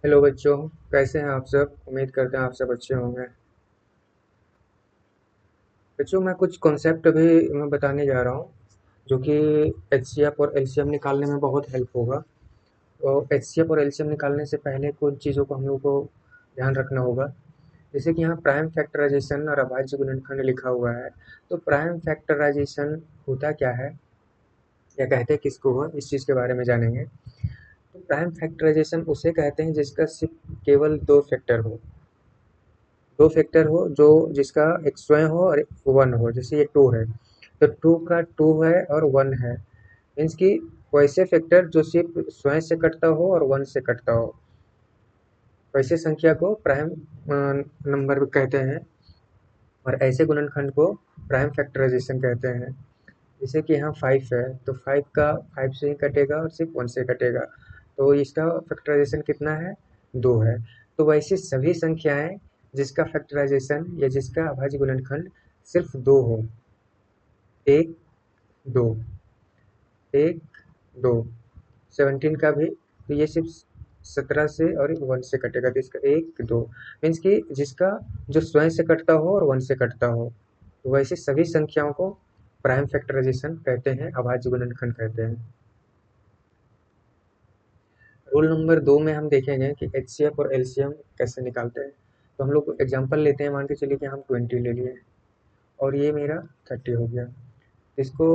Hello बच्चों, कैसे हैं आप सब। उम्मीद करते हैं आप सब अच्छे होंगे। बच्चों, मैं कुछ कॉन्सेप्ट अभी मैं बताने जा रहा हूँ जो कि एचसीएफ और एलसीएम निकालने में बहुत हेल्प होगा। तो एचसीएफ और एलसीएम निकालने से पहले कुछ चीज़ों को हम लोग को ध्यान रखना होगा। जैसे कि यहाँ प्राइम फैक्टराइजेशन और अभाज्य गुणनखंड लिखा हुआ है। तो प्राइम फैक्टराइजेशन होता क्या है या कहते किसको हो, इस चीज़ के बारे में जानेंगे। तो प्राइम फैक्टराइजेशन उसे कहते हैं जिसका सिर्फ केवल दो फैक्टर हो। दो फैक्टर हो जो जिसका एक स्वयं हो और एक वन हो। जैसे ये टू है तो टू का टू है और वन है, मीन्स कि वैसे फैक्टर जो सिर्फ स्वयं से कटता हो और वन से कटता हो, वैसे संख्या को प्राइम नंबर कहते हैं। और ऐसे गुणनखंड को प्राइम फैक्टराइजेशन कहते हैं। जैसे कि यहाँ फाइव है तो फाइव का फाइव से ही कटेगा और सिर्फ वन से कटेगा, तो इसका फैक्टराइजेशन कितना है, दो है। तो वैसे सभी संख्याएं जिसका फैक्टराइजेशन या जिसका अभाज्य गुणनखंड सिर्फ दो हो, एक दो, एक दो, 17 का भी, तो ये सिर्फ 17 से और वन से कटेगा, तो इसका एक दो, मीन्स कि जिसका जो स्वयं से कटता हो और वन से कटता हो। तो वैसे सभी संख्याओं को प्राइम फैक्टराइजेशन कहते हैं, अभाज्य गुणनखंड कहते हैं। रूल नंबर 2 में हम देखेंगे कि एचसीएफ और एलसीएम कैसे निकालते हैं। तो हम लोग एग्जांपल लेते हैं, मान के चलिए कि हम 20 ले लिए और ये मेरा 30 हो गया। इसको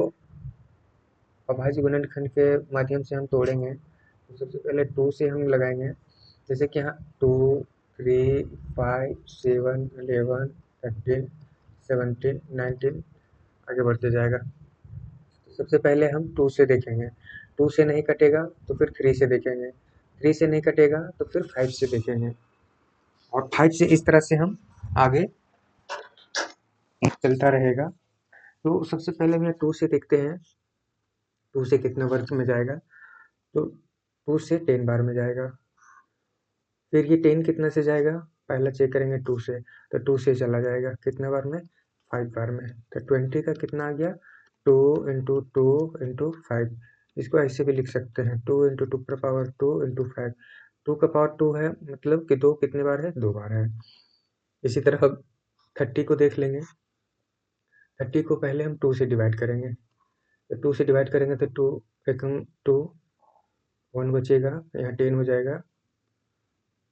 अभाज्य गुणनखंड के माध्यम से हम तोड़ेंगे। तो सबसे पहले 2 से हम लगाएंगे। जैसे कि यहाँ 2, 3, 5, 7, 11, 13, 17, 19 आगे बढ़ते जाएगा। तो सबसे पहले हम 2 से देखेंगे, 2 से नहीं कटेगा तो फिर 3 से देखेंगे, 3 से नहीं कटेगा तो फिर 5 से देखेंगे, और 5 से इस तरह से हम आगे चलता रहेगा। तो सबसे पहले हम 2 से देखते हैं, 2 से कितने वर्ग में जाएगा। तो 2 से 10 बार में जाएगा। फिर ये 10 कितना से जाएगा, पहला चेक करेंगे 2 से, तो 2 से चला जाएगा कितने बार में, 5 बार में। तो 20 का कितना आ गया, 2 इंटू टू इंटू फाइव। इसको ऐसे भी लिख सकते हैं, 2 इंटू टू का पावर 2 इंटू फाइव। 2 का पावर 2 है, मतलब कि 2 कितने बार है, 2 बार है। इसी तरह अब 30 को देख लेंगे। 30 को पहले हम 2 से डिवाइड करेंगे, तो 2 से डिवाइड करेंगे तो 2 एकम 2, 1 बचेगा, यहाँ 10 हो जाएगा,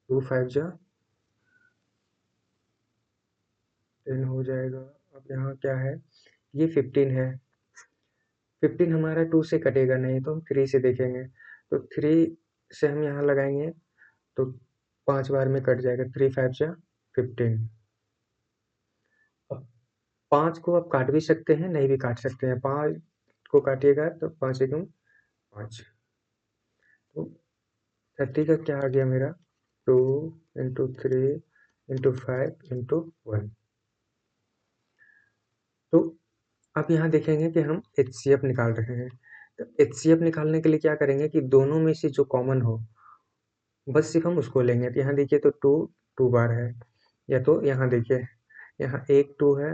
2 5 जा 10 हो जाएगा। अब यहाँ क्या है, ये 15 है। 15 हमारा 2 से कटेगा नहीं, तो हम 3 से देखेंगे। तो 3 से हम यहाँ लगाएंगे तो 5 बार में कट जाएगा, 3 5 जा 15। अब 5 को आप काट भी सकते हैं, नहीं भी काट सकते हैं। 5 को काटिएगा तो 5 एकम 5। तो 30 का क्या आ गया मेरा, 2 into three into five into one. तो अब यहाँ देखेंगे कि हम एचसीएफ निकाल रहे हैं। तो एचसीएफ निकालने के लिए क्या करेंगे कि दोनों में से जो कॉमन हो बस सिर्फ हम उसको लेंगे। तो यहाँ देखिए तो 2 2 बार है, या तो यहाँ देखिए, यहाँ एक 2 है,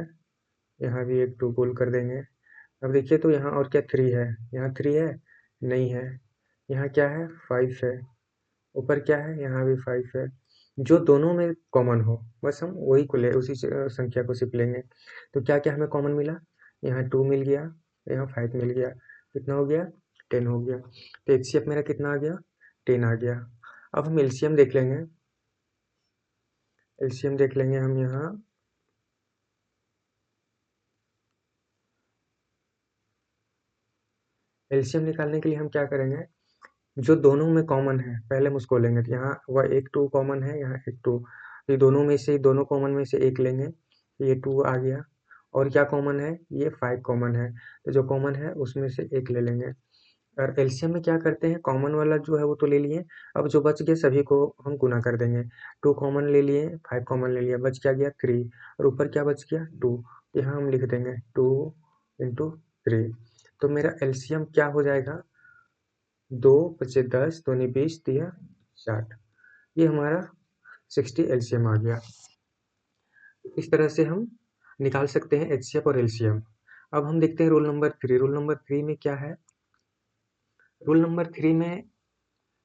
यहाँ भी एक 2 गोल कर देंगे। अब देखिए तो यहाँ और क्या 3 है, यहाँ 3 है, नहीं है। यहाँ क्या है, 5 है। ऊपर क्या है, यहाँ भी 5 है। जो दोनों में कॉमन हो बस हम वही को ले, उसी संख्या को सिर्फ लेंगे। तो क्या क्या हमें कॉमन मिला, यहाँ 2 मिल गया, यहाँ 5 मिल गया, कितना हो गया, 10 हो गया। तो एचसीएफ मेरा कितना आ गया, 10 आ गया। अब हम एलसीएम देख लेंगे। एलसीएम देख लेंगे हम यहाँ। एलसीएम निकालने के लिए हम क्या करेंगे, जो दोनों में कॉमन है पहले हम उसको लेंगे। तो यहाँ वह एक 2 कॉमन है, यहाँ एक 2, ये दोनों में से, दोनों कॉमन में से एक लेंगे, ये 2 आ गया। और क्या कॉमन है, ये 5 कॉमन है, तो जो कॉमन है उसमें से एक ले लेंगे। और एलसीएम में क्या करते हैं, कॉमन वाला जो है वो तो ले लिए, अब जो बच गया सभी को हम गुना कर देंगे। 2 कॉमन ले लिए, 5 कॉमन ले लिया, बच क्या गया 3, और ऊपर क्या बच गया 2। यहाँ हम लिख देंगे 2 इंटू थ्री। तो मेरा एलसीएम क्या हो जाएगा, 2 पचे 10, दूनी 20, तिया 60। ये हमारा 60 एलसीएम आ गया। इस तरह से हम निकाल सकते हैं एचसीएफ और एलसीएम। अब हम देखते हैं रूल नंबर 3। रूल नंबर 3 में क्या है, रूल नंबर 3 में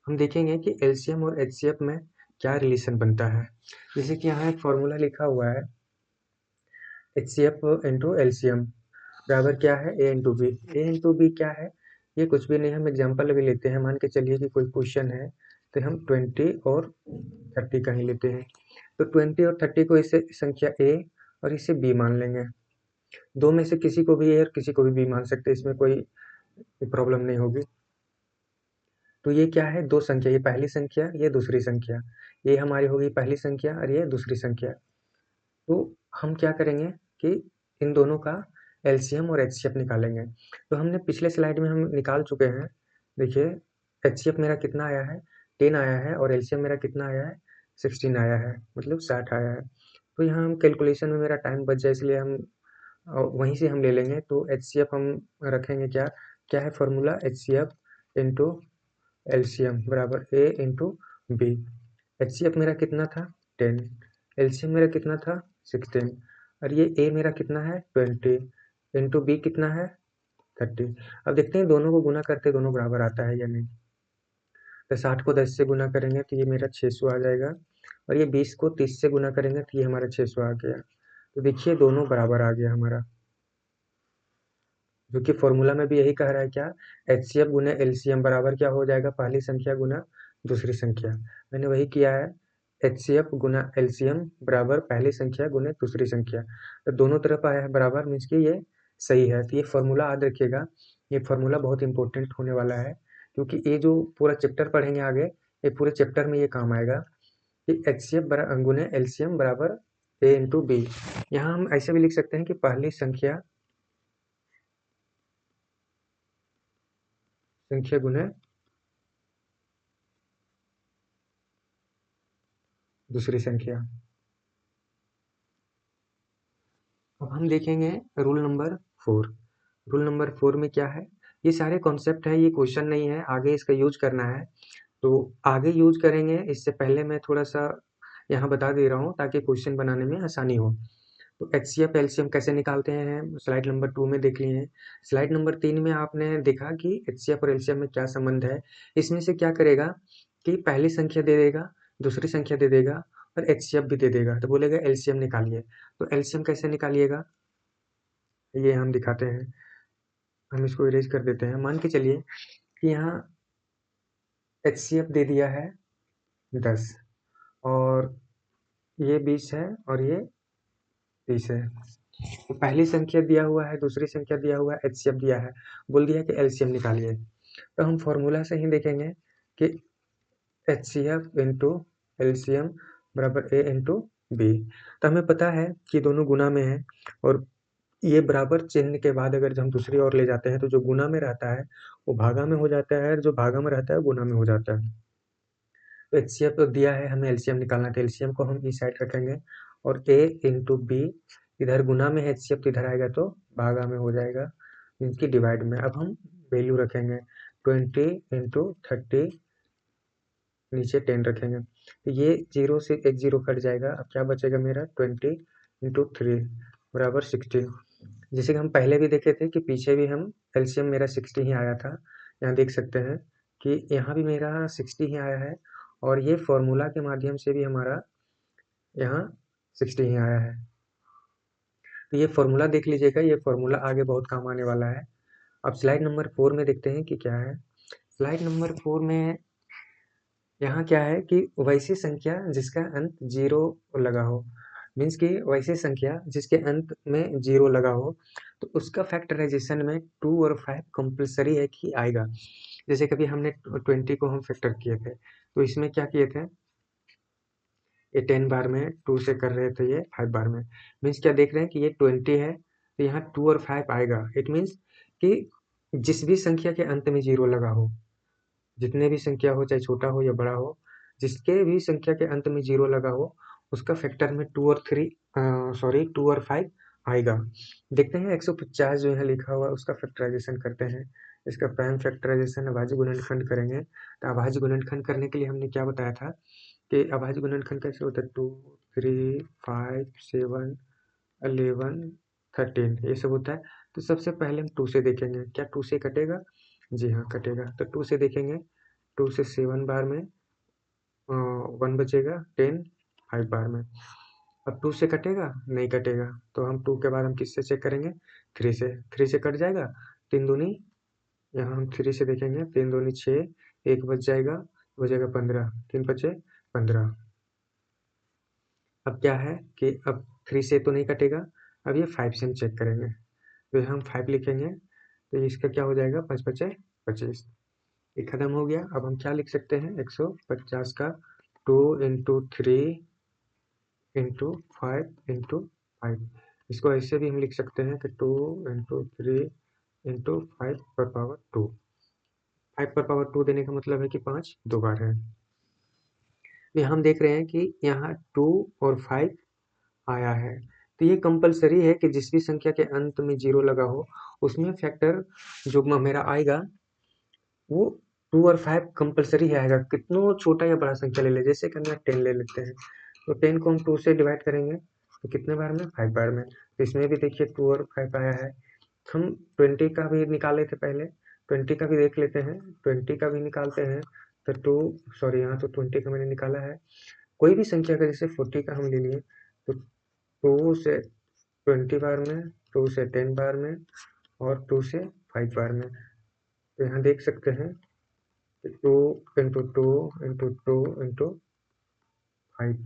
हम देखेंगे कि एलसीएम और एचसीएफ में क्या रिलेशन बनता है। जैसे कि यहाँ एक फॉर्मूला लिखा हुआ है, HCF इंटू एलसीएम बराबर क्या है, ए इंटू बी। ए इंटू बी क्या है, ये कुछ भी नहीं, हम एग्जाम्पल भी लेते हैं। मान के चलिए कि कोई क्वेश्चन है, तो हम 20 और 30 का ही लेते हैं। तो 20 और 30 को इसे संख्या ए और इसे बी मान लेंगे। दो में से किसी को भी ए और किसी को भी बी मान सकते हैं, इसमें कोई प्रॉब्लम नहीं होगी। तो ये क्या है, दो संख्या, ये पहली संख्या, ये दूसरी संख्या, ये हमारी होगी पहली संख्या और ये दूसरी संख्या। तो हम क्या करेंगे कि इन दोनों का एलसीएम और एचसीएफ निकालेंगे। तो हमने पिछले स्लाइड में हम निकाल चुके हैं। देखिए एचसीएफ मेरा कितना आया है, 10 आया है, और एलसीएम मेरा कितना आया है, 16 आया है, मतलब 60 आया है। तो यहाँ हम कैलकुलेशन में मेरा टाइम बच जाए, इसलिए हम वहीं से हम ले लेंगे। तो एचसीएफ हम रखेंगे क्या, क्या है फॉर्मूला, एचसीएफ इंटू एलसीएम बराबर ए इंटू बी। एचसीएफ मेरा कितना था, 10, एलसीएम मेरा कितना था, 16, और ये ए मेरा कितना है, 20, इंटू बी कितना है, 30। अब देखते हैं दोनों को गुना करके दोनों बराबर आता है या नहीं। तो 60 को 10 से गुना करेंगे तो ये मेरा 600 आ जाएगा, और ये 20 को 30 से गुना करेंगे तो ये हमारा 600 आ गया। तो देखिए दोनों बराबर आ गया हमारा, जो कि फॉर्मूला में भी यही कह रहा है क्या, एचसीएफ गुना एलसीएम बराबर क्या हो जाएगा, पहली संख्या गुना दूसरी संख्या। मैंने वही किया है, एचसीएफ गुना एलसीएम बराबर पहली संख्या गुना दूसरी संख्या। तो दोनों तरफ आया है बराबर, मीन्स कि ये सही है। तो ये फॉर्मूला याद रखिएगा, ये फॉर्मूला बहुत इंपॉर्टेंट होने वाला है, क्योंकि ये जो पूरा चैप्टर पढ़ेंगे आगे, ये पूरे चैप्टर में ये काम आएगा कि एचसीएफ गुना एलसीएम बराबर ए इंटू बी। यहाँ हम ऐसे भी लिख सकते हैं कि पहली संख्या गुना दूसरी संख्या। अब हम देखेंगे रूल नंबर 4। रूल नंबर 4 में क्या है, ये सारे कॉन्सेप्ट है, ये क्वेश्चन नहीं है, आगे इसका यूज करना है। तो आगे यूज करेंगे, इससे पहले मैं थोड़ा सा यहाँ बता दे रहा हूँ ताकि क्वेश्चन बनाने में आसानी हो। तो एचसीएफ एलसीएम कैसे निकालते हैं, स्लाइड नंबर 2 में देख लिए हैं। स्लाइड नंबर 3 में आपने देखा कि एचसीएफ और एलसीएम में क्या संबंध है। इसमें से क्या करेगा कि पहली संख्या दे देगा, दूसरी संख्या दे देगा, और एचसीएफ भी दे देगा, तो बोलेगा एलसीएम निकालिए। तो एलसीएम कैसे निकालिएगा, ये हम दिखाते हैं। हम इसको इरेज कर देते हैं। मान के चलिए कि यहाँ एचसीएफ दे दिया है 10, और ये 20 है, और ये 30 है। तो पहली संख्या दिया हुआ है, दूसरी संख्या दिया हुआ है, एचसीएफ दिया है, बोल दिया कि एलसीएम निकालिए। तो हम फॉर्मूला से ही देखेंगे कि एचसीएफ इंटू एलसीएम बराबर ए इंटू बी। तो हमें पता है कि दोनों गुना में है, और ये बराबर चिन्ह के बाद अगर हम दूसरी ओर ले जाते हैं तो जो गुना में रहता है वो भागा में हो जाता है, और जो भागा में रहता है वो गुना में हो जाता है। तो एचसीएफ तो दिया है, हमें एलसीएम निकालना है, तो एलसीएम को हम इस साइड रखेंगे, और ए इंटू बी, इधर गुना में है एचसीएफ, तो इधर आएगा तो भागा में हो जाएगा, इनकी डिवाइड में। अब हम वैल्यू रखेंगे 20 इंटू 30, नीचे 10 रखेंगे, तो ये 0 से एक 0 कट जाएगा। अब क्या बचेगा मेरा, 20 इंटू 3 बराबर 16। जैसे कि हम पहले भी देखे थे कि पीछे भी हम एलसीएम मेरा 60 ही आया था, यहाँ देख सकते हैं कि यहाँ भी मेरा 60 ही आया है, और ये फॉर्मूला के माध्यम से भी हमारा यहाँ 60 ही आया है। तो ये फॉर्मूला देख लीजिएगा, ये फॉर्मूला आगे बहुत काम आने वाला है। अब स्लाइड नंबर 4 में देखते हैं कि क्या है। स्लाइड नंबर 4 में यहाँ क्या है कि वैसी संख्या जिसका अंत 0 लगा हो, मीन्स कि वैसी संख्या जिसके अंत में 0 लगा हो, तो उसका फैक्टराइजेशन में 2 और 5 कंपल्सरी है कि आएगा। जैसे कभी हमने 20 को हम फैक्टर किए थे, तो इसमें क्या किए थे, ये 10 बार में 2 से कर रहे थे, ये 5 बार में। मीन्स क्या देख रहे हैं कि ये 20 है, तो यहाँ 2 और 5 आएगा। इट मीन्स कि जिस भी संख्या के अंत में 0 लगा हो, जितने भी संख्या हो, चाहे छोटा हो या बड़ा हो, जिसके भी संख्या के अंत में 0 लगा हो, उसका फैक्टर में 2 और 3 सॉरी 2 और 5 आएगा। देखते हैं 150 जो है लिखा हुआ, उसका फैक्टराइजेशन करते हैं। इसका प्राइम फैक्टराइजेशन अभाज्य गुणनखंड करेंगे। तो अभाज्य गुणनखंड करने के लिए हमने क्या बताया था कि अभाज्य गुणनखंड कैसे होता है, 2 3 5 7 11 13 ये सब होता है। तो सबसे पहले हम 2 से देखेंगे, क्या 2 से कटेगा, जी हाँ कटेगा। तो 2 से देखेंगे, 2 से 7 बार में 1 बचेगा 10 5 बार में। अब 2 से कटेगा? नहीं कटेगा, तो हम 2 के बाद हम किससे चेक करेंगे? 3 से। 3 से कट जाएगा, 3 दूनी, यहाँ हम 3 से देखेंगे, 3 दूनी 6, 1 बच जाएगा, बचेगा 15, 3 बचे 15। अब क्या है कि अब 3 से तो नहीं कटेगा, अब ये 5 से हम चेक करेंगे, तो यहाँ हम 5 लिखेंगे, तो इसका क्या हो जाएगा? 5 बचे 25। ये खत्म हो गया। अब हम क्या लिख सकते हैं? 150 का 2 इंटू 3 इंटू 5 इंटू 5। इसको ऐसे भी हम लिख सकते हैं कि 2 इंटू 3 इंटू 5 पर पावर 2। 5 पर पावर 2 देने का मतलब है कि 5 दो बार है। ये हम देख रहे हैं कि यहाँ 2 और 5 आया है, तो ये कंपलसरी है कि जिस भी संख्या के अंत में 0 लगा हो, उसमें फैक्टर जो मेरा आएगा वो 2 और 5 कंपलसरी आएगा, कितना छोटा या बड़ा संख्या ले ले। जैसे कि हम 10 ले लेते हैं, तो 10 को हम 2 से डिवाइड करेंगे तो कितने बार में? 5 बार में। तो इसमें भी देखिए 2 और 5 आया है। हम 20 का भी निकाले थे पहले, 20 का भी देख लेते हैं, 20 का भी निकालते हैं। तो 2 सॉरी, यहाँ तो 20 का मैंने निकाला है। कोई भी संख्या का, जैसे 40 का हम ले लिए, तो 2 से 20 बार में, 2 से 10 बार में और 2 से 5 बार में। तो यहाँ देख सकते हैं 2 इंटू 2 इंटू 2 इंटू 5।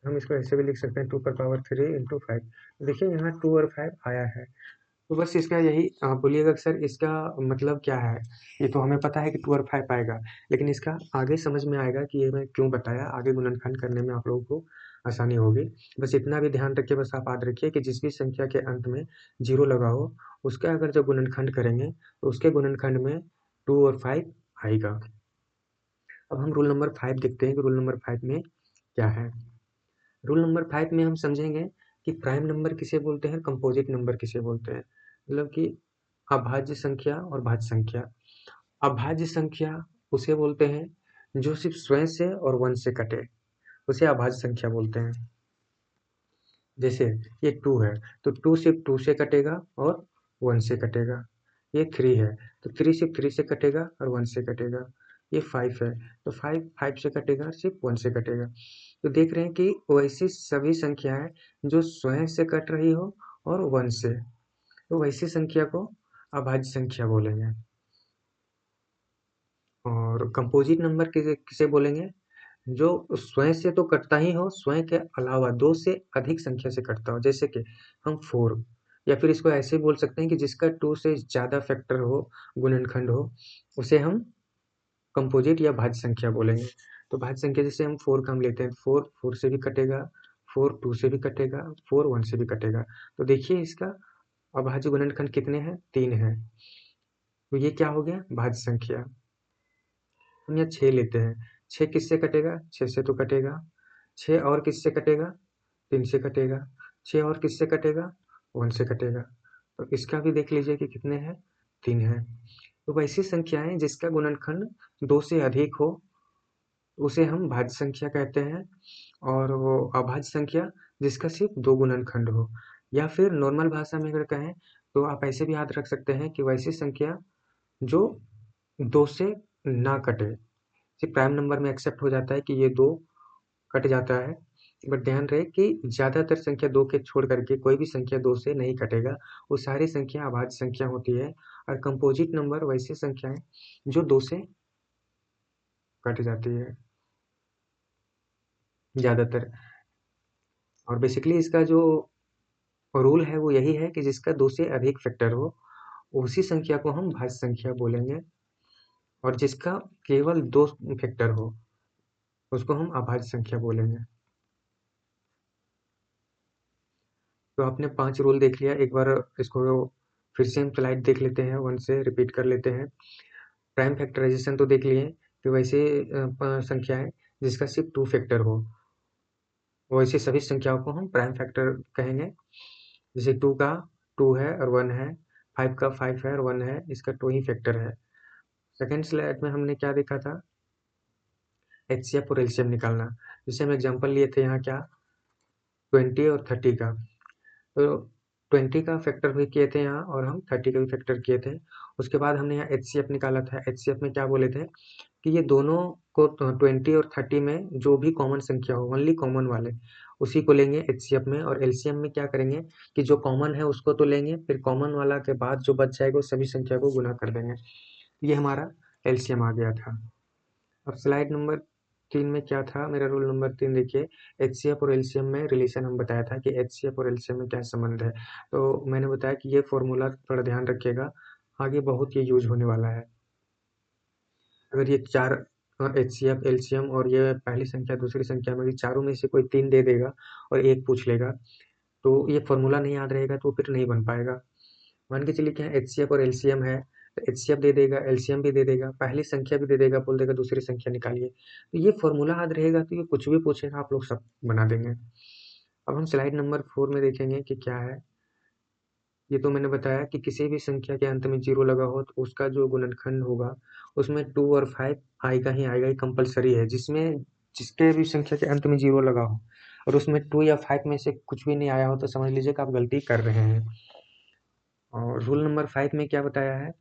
हम इसको ऐसे भी लिख सकते हैं 2 पर पावर 3 इंटू 5। देखिए यहाँ 2 और 5 आया है। तो बस इसका यही आप बोलिएगा कि सर इसका मतलब क्या है? ये तो हमें पता है कि 2 और 5 आएगा, लेकिन इसका आगे समझ में आएगा कि ये मैं क्यों बताया, आगे गुणनखंड करने में आप लोगों को आसानी होगी। बस इतना भी ध्यान रखिए, बस आप याद रखिए कि जिस भी संख्या के अंत में 0 लगा हो, उसका अगर जब गुणनखंड करेंगे तो उसके गुणनखंड में 2 और 5 आएगा। अब हम रूल नंबर 5 देखते हैं कि रूल नंबर 5 में क्या है। रूल नंबर 5 में हम समझेंगे कि प्राइम नंबर किसे बोलते हैं, कंपोजिट नंबर किसे बोलते हैं। मतलब कि अभाज्य संख्या और भाज्य संख्या। अभाज्य संख्या उसे बोलते हैं जो सिर्फ स्वयं से और वन से कटे, उसे अभाज्य संख्या बोलते हैं। जैसे ये 2 है, तो 2 सिर्फ 2 से कटेगा और 1 से कटेगा। ये 3 है, तो 3 सिर्फ 3 से कटेगा और 1 से कटेगा। ये 5 है, तो 5 5 से कटेगा, सिर्फ 1 से कटेगा। तो देख रहे हैं कि वैसी सभी संख्याएं जो स्वयं से कट रही हो और 1 से, तो वैसी संख्या को अभाज्य संख्या बोलेंगे। और कंपोजिट नंबर किसे किसे बोलेंगे? जो स्वयं से तो कटता ही हो, स्वयं के अलावा 2 से अधिक संख्या से कटता हो। जैसे कि हम 4, या फिर इसको ऐसे बोल सकते हैं कि जिसका 2 से ज़्यादा फैक्टर हो, गुणनखंड हो, उसे हम कंपोजिट या भाज्य संख्या बोलेंगे। तो भाज्य संख्या जैसे हम 4 का हम लेते हैं, 4 4 से भी कटेगा, 4 2 से भी कटेगा, 4 1 से भी कटेगा। तो देखिए इसका अभाज्य गुणनखंड कितने हैं? 3 है। तो ये क्या हो गया? भाज्य संख्या। हम यहाँ 6 लेते हैं, 6 किससे कटेगा? 6 से तो कटेगा। 6 और किससे कटेगा? 3 से कटेगा। 6 और किससे कटेगा? 1 से कटेगा। तो इसका भी देख लीजिए कि कितने हैं? 3 है। तो वैसी संख्याएं जिसका गुणनखंड 2 से अधिक हो, उसे हम भाज्य संख्या कहते हैं। और वो अभाज्य संख्या जिसका सिर्फ 2 गुणनखंड हो। या फिर नॉर्मल भाषा में अगर कहें तो आप ऐसे भी याद रख सकते हैं कि वैसी संख्या जो 2 से ना कटे। सिर्फ प्राइम नंबर में एक्सेप्ट हो जाता है कि ये 2 कट जाता है, बट ध्यान रहे कि ज़्यादातर संख्या 2 के छोड़ करके कोई भी संख्या 2 से नहीं कटेगा। वो सारी संख्या अभाज्य संख्या होती है। और कंपोजिट नंबर वैसी संख्याएं जो 2 से कट जाती है ज़्यादातर। और बेसिकली इसका जो रूल है वो यही है कि जिसका 2 से अधिक फैक्टर हो, उसी संख्या को हम भाज्य संख्या बोलेंगे। और जिसका केवल 2 फैक्टर हो, उसको हम अभाज्य संख्या बोलेंगे। तो आपने 5 रूल देख लिया, एक बार इसको फिर से हम स्लाइड देख लेते हैं, 1 से रिपीट कर लेते हैं। प्राइम फैक्टराइजेशन तो देख लिए कि वैसे संख्याएं जिसका सिर्फ 2 फैक्टर हो, वैसी सभी संख्याओं को हम प्राइम फैक्टर कहेंगे। जैसे 2 का 2 है और 1 है, 5 का 5 है और 1 है, इसका 2 ही फैक्टर है। सेकेंड स्लाइड में हमने क्या देखा था? एचसीएफ और एलसीएम निकालना। जैसे हम एग्जांपल लिए थे यहाँ क्या, 20 और 30 का। तो 20 का फैक्टर भी किए थे यहाँ और हम 30 का भी फैक्टर किए थे। उसके बाद हमने यहाँ एचसीएफ निकाला था। एचसीएफ में क्या बोले थे कि ये दोनों को 20 और 30 में जो भी कॉमन संख्या हो, ओनली कॉमन वाले, उसी को लेंगे एचसीएफ में। और एलसीएम में क्या करेंगे कि जो कॉमन है उसको तो लेंगे, फिर कॉमन वाला के बाद जो बच जाएगा उस सभी संख्या को गुना कर देंगे। ये हमारा एलसीएम आ गया था। अब स्लाइड नंबर 3 में क्या था, मेरा रूल नंबर 3 देखिए, एचसीएफ और एलसीएम में रिलेशन हम बताया था कि एचसीएफ और एलसीएम में क्या संबंध है। तो मैंने बताया कि ये फॉर्मूला थोड़ा ध्यान रखिएगा, आगे बहुत ये यूज होने वाला है। अगर ये चार एचसीएफ, एलसीएम और ये पहली संख्या दूसरी संख्या में चारों में से कोई 3 दे देगा और एक पूछ लेगा, तो ये फॉर्मूला नहीं याद रहेगा तो फिर नहीं बन पाएगा। मान के चलिए कि एचसीएफ और एलसीएम है, तो एचसीएफ दे देगा, एलसीएम भी दे देगा, पहली संख्या भी दे देगा, बोल देगा दूसरी संख्या निकालिए। तो ये फॉर्मूला याद रहेगा तो ये कुछ भी पूछेगा आप लोग सब बना देंगे। अब हम स्लाइड नंबर 4 में देखेंगे कि क्या है। ये तो मैंने बताया कि किसी भी संख्या के अंत में 0 लगा हो तो उसका जो गुणनखंड होगा उसमें 2 और 5 आएगा ही आएगा, ही कंपलसरी है। जिसमें जिसके भी संख्या के अंत में 0 लगा हो और उसमें 2 या 5 में से कुछ भी नहीं आया हो तो समझ लीजिए कि आप गलती कर रहे हैं। और रूल नंबर 5 में क्या बताया है,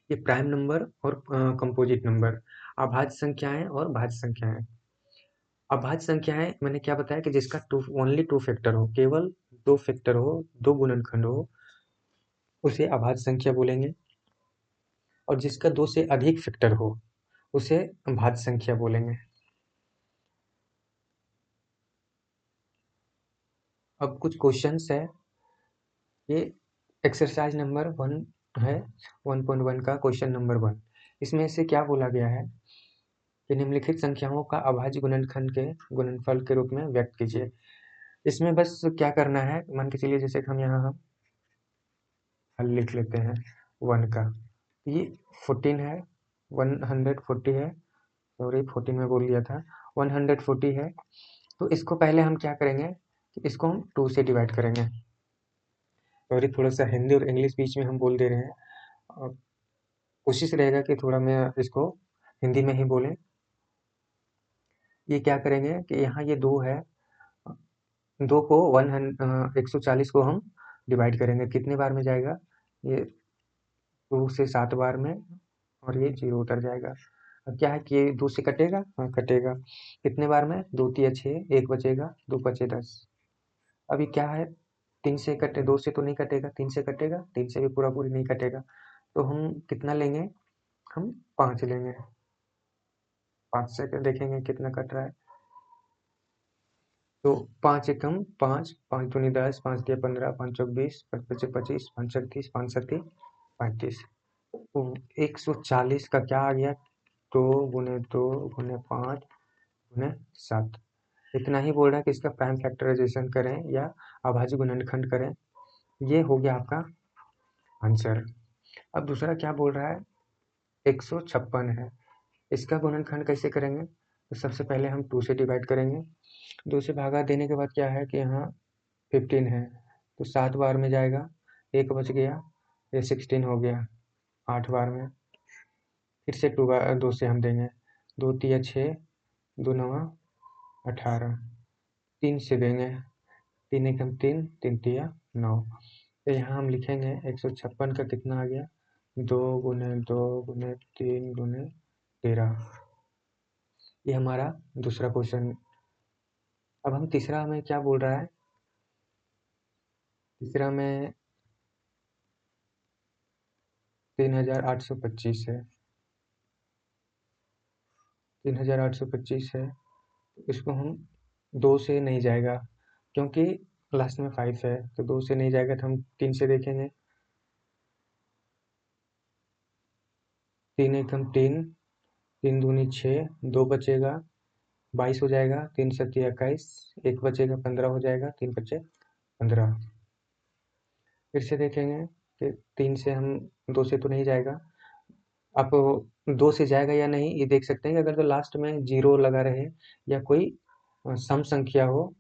ये प्राइम नंबर और कंपोजिट नंबर, अभाज्य संख्याएं और भाज्य संख्याएं। अभाज्य संख्याएं मैंने क्या बताया कि जिसका ओनली 2 फैक्टर हो, केवल 2 फैक्टर हो, 2 गुणनखंड हो, उसे अभाज्य संख्या बोलेंगे। और जिसका 2 से अधिक फैक्टर हो उसे भाज्य संख्या बोलेंगे। अब कुछ क्वेश्चंस है, ये एक्सरसाइज नंबर 1 है, 1.1 का क्वेश्चन नंबर 1। इसमें से क्या बोला गया है कि निम्नलिखित संख्याओं का अभाज्य गुणनखंड के गुणनफल के रूप में व्यक्त कीजिए। इसमें बस क्या करना है, मान के चलिए जैसे कि हम यहाँ हम हल लिख लेते हैं 1 का, ये 14 है, 140 है, सॉरी 14 में बोल दिया था, 140 है। तो इसको पहले हम क्या करेंगे कि इसको हम 2 से डिवाइड करेंगे। सॉरी, थोड़ा सा हिंदी और इंग्लिश बीच में हम बोल दे रहे हैं, और कोशिश रहेगा कि थोड़ा मैं इसको हिंदी में ही बोलें। ये क्या करेंगे कि यहाँ ये 2 है, 2 को 140 को हम डिवाइड करेंगे, कितने बार में जाएगा, ये 2 से 7 बार में, और ये 0 उतर जाएगा। अब क्या है कि ये 2 से कटेगा, हाँ कटेगा, कितने बार में, 2 तिया 6, 1 बचेगा, 2 बचे 10। अभी क्या है, 3 से कटे, 2 से तो नहीं कटेगा, 3 से कटेगा, 3 से भी पूरा पूरी नहीं कटेगा, तो हम कितना लेंगे, हम 5 लेंगे। 5 से देखेंगे कितना कट रहा है, तो 5 एकम 5, 5 दूनी 10, 5 तिया 15, 5 चौक 20, 5 पचे 25, 5 छक 30, 5 सत्ती 35। तो 140 का क्या आ गया, 2 गुने 2 गुने 5 गुने 7। इतना ही बोल रहा है कि इसका प्राइम फैक्टराइजेशन करें या अभाज्य गुणनखंड करें। ये हो गया आपका आंसर। अब दूसरा क्या बोल रहा है, 156 है, इसका गुणनखंड कैसे करेंगे, तो सबसे पहले हम 2 से डिवाइड करेंगे, 2 से भागा देने के बाद क्या है कि यहाँ 15 है, तो 7 बार में जाएगा, 1 बच गया, ये 16 हो गया, 8 बार में। फिर से 2 से हम देंगे, 2 तिया 6, 2 नवा 18, 3 से देंगे, 3 एकम 3, 3 तिया 9। तो यहाँ हम लिखेंगे 156 का कितना आ गया, 2 गुने 2 गुने 3 गुने 13। ये हमारा दूसरा क्वेश्चन। अब हम तीसरा में क्या बोल रहा है, तीसरा में 3825 है, 3825 है, इसको हम 2 से नहीं जाएगा क्योंकि लास्ट में 5 है, तो 2 से नहीं जाएगा तो हम 3 से देखेंगे, 3 एकम 3, 3 दूनी 6, 2 बचेगा, 22 हो जाएगा, 3 सत्ती 21, 1 बचेगा, 15 हो जाएगा, 3 बचे 15। फिर से देखेंगे कि 3 से हम 2 से तो नहीं जाएगा, आप 2 से जाएगा या नहीं ये देख सकते हैं कि अगर तो लास्ट में 0 लगा रहे या कोई सम संख्या हो,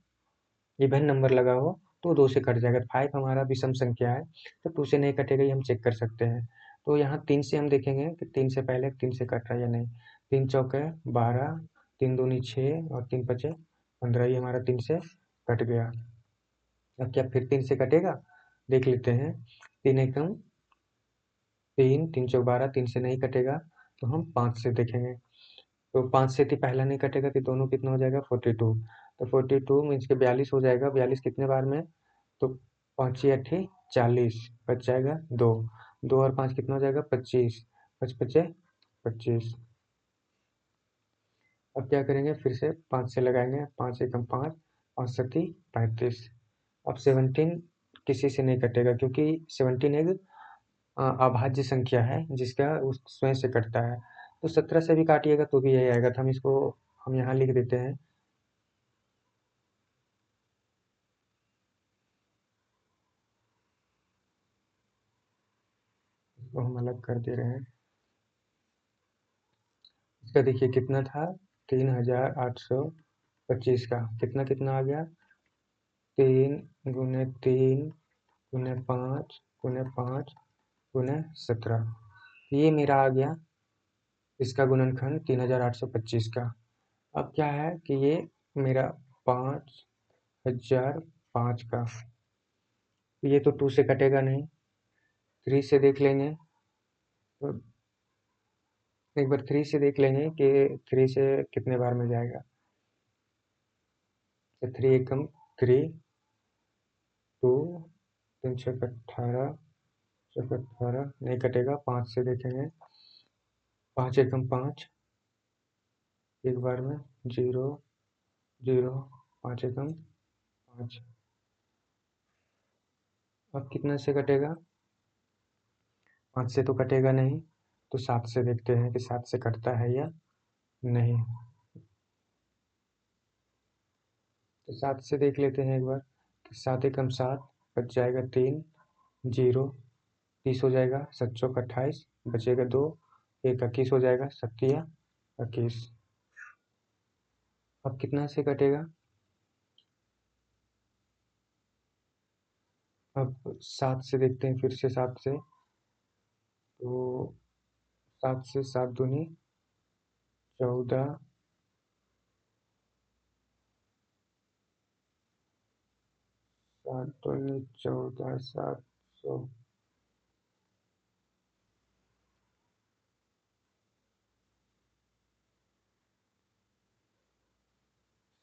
इवन नंबर लगा हो, तो 2 से कट जाएगा। 5 हमारा विषम संख्या है तो 2 से नहीं कटेगा, ये हम चेक कर सकते हैं। तो यहाँ 3 से हम देखेंगे कि 3 से पहले 3 से कट रहा है या नहीं, 3 चौके 12, 3 दूनी 6 और 3 पचे 15, ये हमारा 3 से कट गया। अब क्या फिर 3 से कटेगा, देख लेते हैं, 3 एकम 3, 3 चौक 12, 3 से नहीं कटेगा, तो हम 5 से देखेंगे। तो 5 से पहला नहीं कटेगा तो दोनों कितना हो जाएगा 42। तो 42 मीन्स के 42 हो जाएगा। 42 कितने बार में? तो 5 अट्ठी 40, बच जाएगा 2। 2 और 5 कितना हो जाएगा 25, 5 पचे 25। अब क्या करेंगे, फिर से 5 से लगाएंगे, 5 एकम 5, 5 सत्ती 35। अब 17 किसी से नहीं कटेगा क्योंकि 17 एक अभाज्य संख्या है जिसका उस स्वयं से कटता है। तो 17 से भी काटिएगा तो भी यही आएगा। तो हम इसको हम यहाँ लिख देते हैं, इसको हम अलग कर दे रहे हैं। इसका देखिए कितना था, 3825 का कितना कितना आ गया, 3 × 3 × 5 × 5 × 17। ये मेरा आ गया इसका गुणनखंड 3825 का। अब क्या है कि ये मेरा 5005 का, ये तो 2 से कटेगा नहीं। 3 से देख लेंगे, तो एक बार 3 से देख लेंगे कि 3 से कितने बार में जाएगा। तो 3 एकम 3, 2, 3 छक 18, छक 18 नहीं कटेगा। 5 से देखेंगे, 5 एकम 5, एक बार में 0, 0, 5 एकम 5। अब कितना से कटेगा, 5 से तो कटेगा नहीं। तो 7 से देखते हैं कि 7 से कटता है या नहीं। तो 7 से देख लेते हैं एक बार कि 7 एकम 7, बच जाएगा 3, 0, 30 हो जाएगा, 7 चौक 28, बचेगा 2, 1 21 हो जाएगा, 7 21। अब कितना से कटेगा, अब 7 से देखते हैं फिर से। 7 से तो 7 से 7 दूनी 14, 7 दूनी 14, 700,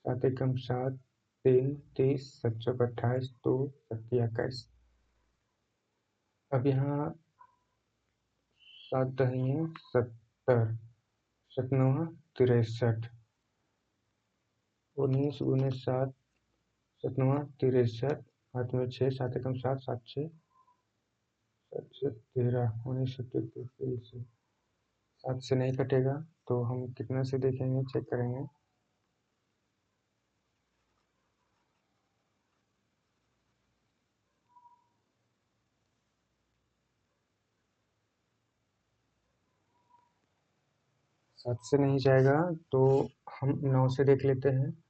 7 एकम 7, 3, 30, 7 चौक 28, 2, 7 21। अब यहाँ 7 दही 70, 7 9 63, 19 × 7, 7 9 63, हाथ में 6, 7 एकम 7, 7 6, 7 से 13, 19 33। 7 से नहीं कटेगा तो हम कितना से देखेंगे, चेक करेंगे। 7 से नहीं जाएगा तो हम 9 से देख लेते हैं।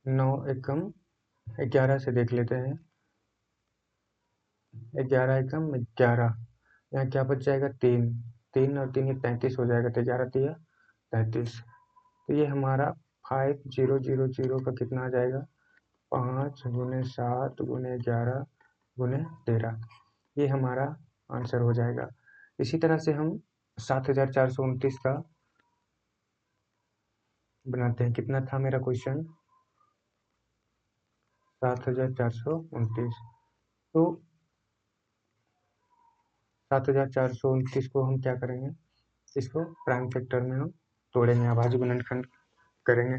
9 एकम 11 से देख लेते हैं। 11 एकम 11, यहाँ क्या बच जाएगा 3, 3 और 3 ये 33 हो जाएगा। तो 11 3 33। तो ये हमारा 5000 का कितना आ जाएगा, 5 × 7 × 11 × 13। ये हमारा आंसर हो जाएगा। इसी तरह से हम 7429 का बनाते हैं। कितना था मेरा क्वेश्चन, 7429। तो 7429 को हम क्या करेंगे, इसको प्राइम फैक्टर में हम तोड़ेंगे, अभाज्य गुणनखंड करेंगे।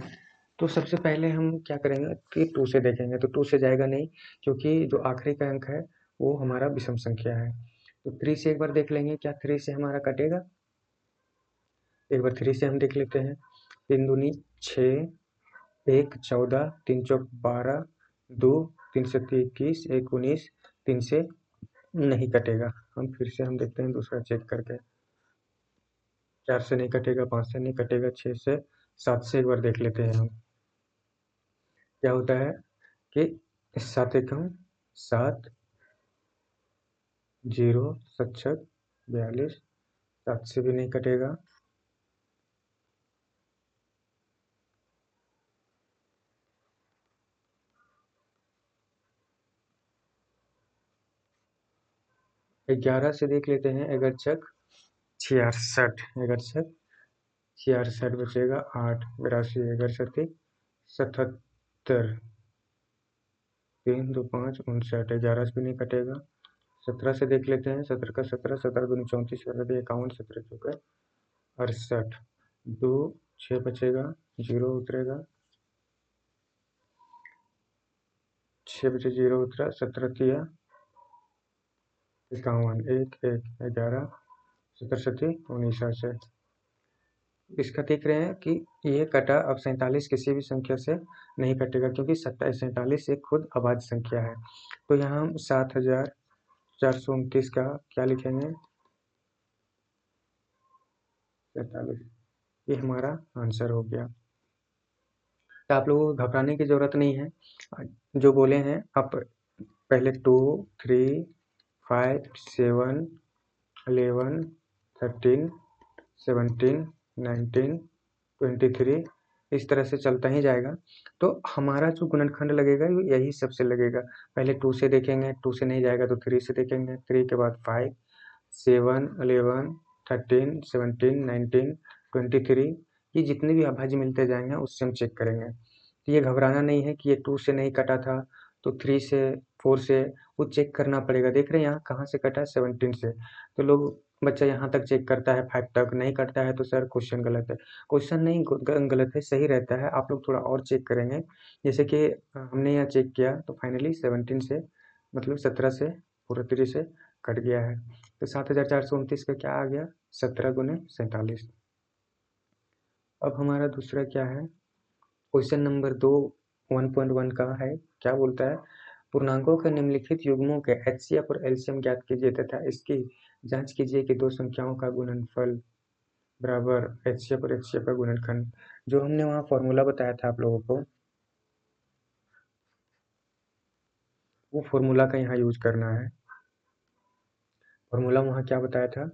तो सबसे पहले हम क्या करेंगे कि 2 से देखेंगे। तो 2 से जाएगा नहीं क्योंकि जो आखिरी का अंक है वो हमारा विषम संख्या है। तो 3 से एक बार देख लेंगे, क्या 3 से हमारा कटेगा। एक बार 3 से हम देख लेते हैं। 3 दूनी 6, 1 14, 3 चौक 12, 2 3 सत्ती 21, 1 19, 3 से नहीं कटेगा। हम फिर से हम देखते हैं दूसरा चेक करके। 4 से नहीं कटेगा, 5 से नहीं कटेगा, 6 से, 7 से एक बार देख लेते हैं हम। क्या होता है कि 7 एकम 7, 0, 7 छक 42, 7 से भी नहीं कटेगा। ग्यारह से देख लेते हैं, अगर चक 66 61 66 बचेगा 8 82 61 77 3 2 5 59 11 से भी नहीं कटेगा 17 से देख लेते हैं 17 का 17 17 दूनी 34 51 17 चौके 68 2 6 बचेगा 0 उतरेगा 6 बचे 0 उतरा 17 किया 51 1 1 11 17 19 है। इसका देख रहे हैं कि ये कटा अब 47 किसी भी संख्या से नहीं कटेगा क्योंकि 47 एक खुद अभाज्य संख्या है। तो यहाँ हम 7429 का क्या लिखेंगे 47 ये हमारा आंसर हो गया। तो आप लोगों को घबराने की ज़रूरत नहीं है, जो बोले हैं आप पहले 2 3 5 7 11 13 17 19 23 इस तरह से चलता ही जाएगा। तो हमारा जो गुणनखंड लगेगा यही सबसे लगेगा। पहले 2 से देखेंगे, 2 से नहीं जाएगा तो 3 से देखेंगे, 3 के बाद 5 7 11 13 17 19 23 ये जितने भी अभाज्य मिलते जाएंगे उससे हम चेक करेंगे। तो ये घबराना नहीं है कि ये 2 से नहीं कटा था तो 3 से 4 से वो चेक करना पड़ेगा। देख रहे हैं यहाँ कहाँ से कटा 17 से। तो लोग बच्चा यहाँ तक चेक करता है 5 तक नहीं करता है तो सर क्वेश्चन गलत है। क्वेश्चन नहीं गलत है, सही रहता है। आप लोग थोड़ा और चेक करेंगे जैसे कि हमने यहाँ चेक किया तो फाइनली 17 से मतलब 17 से पूरा 3 से कट गया है। तो 7429 का क्या आ गया 17 गुने 47। अब हमारा दूसरा क्या है क्वेश्चन नंबर 2 1.1 का है। क्या बोलता है पूर्णांकों के निम्नलिखित युग्मों के एचसीएफ और एलसीएम ज्ञात कीजिए तथा इसकी जांच कीजिए कि दो संख्याओं का गुणनफल बराबर एचसीएफ और एचसीएफ का गुणनखंड। जो हमने वहाँ फॉर्मूला बताया था आप लोगों को वो फॉर्मूला का यहाँ यूज करना है। फॉर्मूला वहाँ क्या बताया था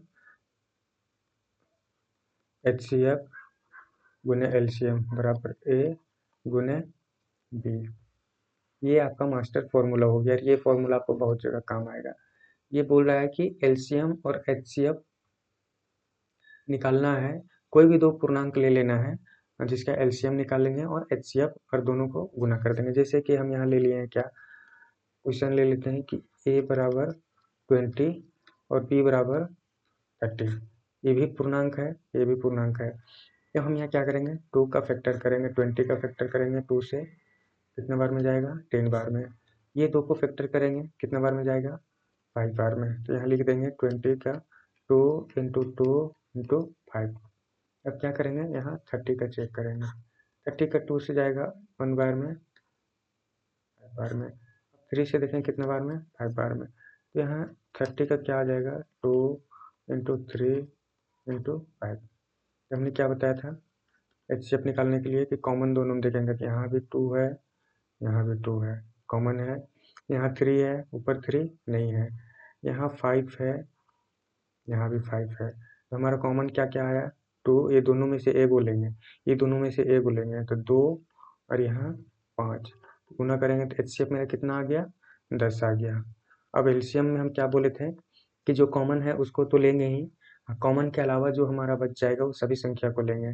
एचसीएफ गुने एलसीएम बराबर ए गुने बी। ये आपका मास्टर फॉर्मूला हो गया। ये फॉर्मूला आपको बहुत जगह काम आएगा। ये बोल रहा है कि एलसीएम और एचसीएफ निकालना है, कोई भी दो पूर्णांक ले लेना है जिसका एलसीएम निकालेंगे और एचसीएफ और दोनों को गुना कर देंगे। जैसे कि हम यहाँ ले लिए हैं क्या क्वेश्चन ले लेते हैं कि ए बराबर 20 और बी बराबर 30। ये भी पूर्णांक है, ये भी पूर्णांक है। तो हम यहाँ क्या करेंगे 2 का फैक्टर करेंगे, 20 का फैक्टर करेंगे 2 से कितने बार में जाएगा 10 बार में। ये 2 को फैक्टर करेंगे कितने बार में जाएगा 5 बार में। तो यहाँ लिख देंगे 20 का 2 इंटू 2 इंटू 5। अब क्या करेंगे यहाँ 30 का चेक करेंगे। 30 का 2 से जाएगा 1 बार में 5 बार में। 3 से देखें कितने बार में 5 बार में। तो यहाँ 30 का क्या आ जाएगा 2 इंटू 3 इंटू 5। हमने क्या बताया था एचसीएफ निकालने के लिए कि कॉमन दोनों में देखेंगे कि यहाँ भी 2 है यहाँ भी 2 है कॉमन है, यहाँ 3 है ऊपर 3 नहीं है, यहाँ 5 है यहाँ भी 5 है। तो हमारा कॉमन क्या क्या आया 2। ये दोनों में से ए बोलेंगे, ये दोनों में से ए बोलेंगे तो 2 और यहाँ 5 गुना करेंगे तो एचसीएफ मेरा कितना आ गया 10 आ गया। अब एलसीएम में हम क्या बोले थे कि जो कॉमन है उसको तो लेंगे ही, कॉमन के अलावा जो हमारा बच जाएगा वो सभी संख्या को लेंगे।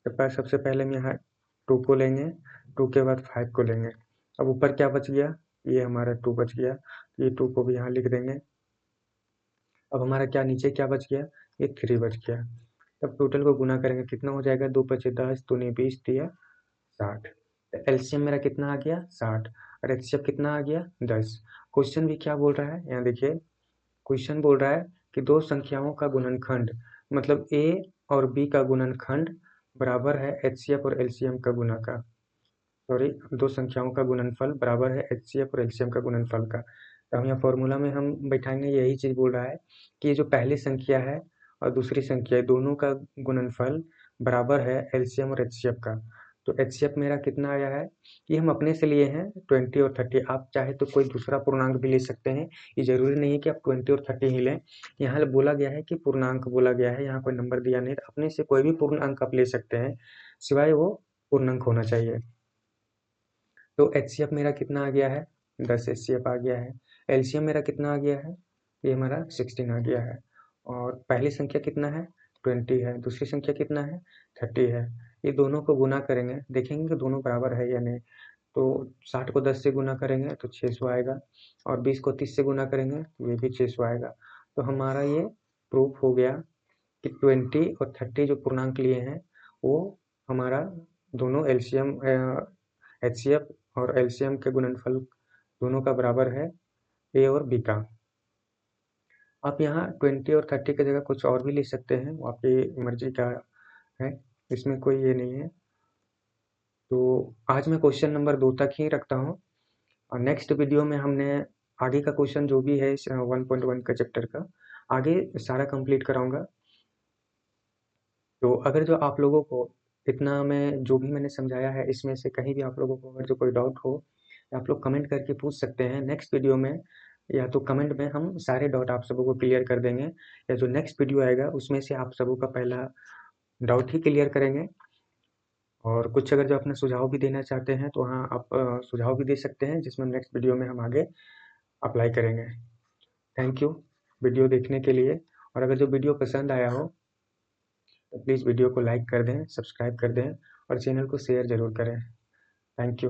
तो सबसे पहले हम यहाँ 2 को लेंगे, 2 के बाद 5 को लेंगे। अब ऊपर क्या बच गया ये हमारा 2 बच गया, ये 2 को भी यहाँ लिख देंगे। अब हमारा क्या नीचे क्या बच गया ये 3 बच गया। तब टोटल को गुना करेंगे कितना हो जाएगा 2 पचे 10 दूनी 20 दिया 60। एलसीएम मेरा कितना आ गया 60 और एचसीएफ कितना आ गया 10। क्वेश्चन भी क्या बोल रहा है यहाँ देखिए क्वेश्चन बोल रहा है कि दो संख्याओं का गुणनखंड मतलब ए और बी का गुणनखंड बराबर है एचसीएफ और एलसीएम का गुना का। सॉरी दो संख्याओं का गुणनफल बराबर है एचसीएफ और एलसीएम का गुणनफल का। तो हम यहाँ फॉर्मूला में हम बैठाएंगे यही चीज़ बोल रहा है कि ये जो पहली संख्या है और दूसरी संख्या है दोनों का गुणनफल बराबर है एलसीएम और एचसीएफ का। तो एचसीएफ मेरा कितना आया है ये हम अपने से लिए हैं 20 और 30। आप चाहे तो कोई दूसरा पूर्णांक भी ले सकते हैं, ये जरूरी नहीं है कि आप 20 और 30 ही लें। यहाँ बोला गया है कि पूर्णांक बोला गया है, यहाँ कोई नंबर दिया नहीं, अपने से कोई भी पूर्णांक आप ले सकते हैं सिवाय वो पूर्णांक होना चाहिए। तो एचसीएफ मेरा कितना आ गया है 10 एचसीएफ आ गया है। एलसीएम मेरा कितना आ गया है ये हमारा 16 आ गया है। और पहली संख्या कितना है 20 है, दूसरी संख्या कितना है 30 है। ये दोनों को गुना करेंगे, देखेंगे कि दोनों बराबर है या नहीं। तो 60 को 10 से गुना करेंगे तो 600 आएगा, और 20 को 30 से गुना करेंगे तो ये भी 600 आएगा। तो हमारा ये प्रूफ हो गया कि 20 और 30 जो पूर्णांक लिए हैं वो हमारा दोनों एलसीएम एचसीएफ और एलसीएम के गुणनफल दोनों का बराबर है, ए और बी का। आप यहाँ 20 और 30 की जगह कुछ और भी लिख सकते हैं, वो आपकी मर्जी का है, इसमें कोई ये नहीं है। तो आज मैं क्वेश्चन नंबर 2 तक ही रखता हूँ, और नेक्स्ट वीडियो में हमने आगे का क्वेश्चन जो भी है इस 1.1 का चैप्टर का आगे सारा कंप्लीट कराऊंगा। तो अगर जो आप लोगों को इतना मैं जो भी मैंने समझाया है इसमें से कहीं भी आप लोगों को अगर जो कोई डाउट हो, आप लोग कमेंट करके पूछ सकते हैं नेक्स्ट वीडियो में, या तो कमेंट में हम सारे डाउट आप सबों को क्लियर कर देंगे, या जो नेक्स्ट वीडियो आएगा उसमें से आप सबों का पहला डाउट ही क्लियर करेंगे। और कुछ अगर जो अपना सुझाव भी देना चाहते हैं तो हाँ आप सुझाव भी दे सकते हैं, जिसमें नेक्स्ट वीडियो में हम आगे अप्लाई करेंगे। थैंक यू वीडियो देखने के लिए, और अगर जो वीडियो पसंद आया हो तो प्लीज़ वीडियो को लाइक कर दें, सब्सक्राइब कर दें, और चैनल को शेयर ज़रूर करें। Thank you.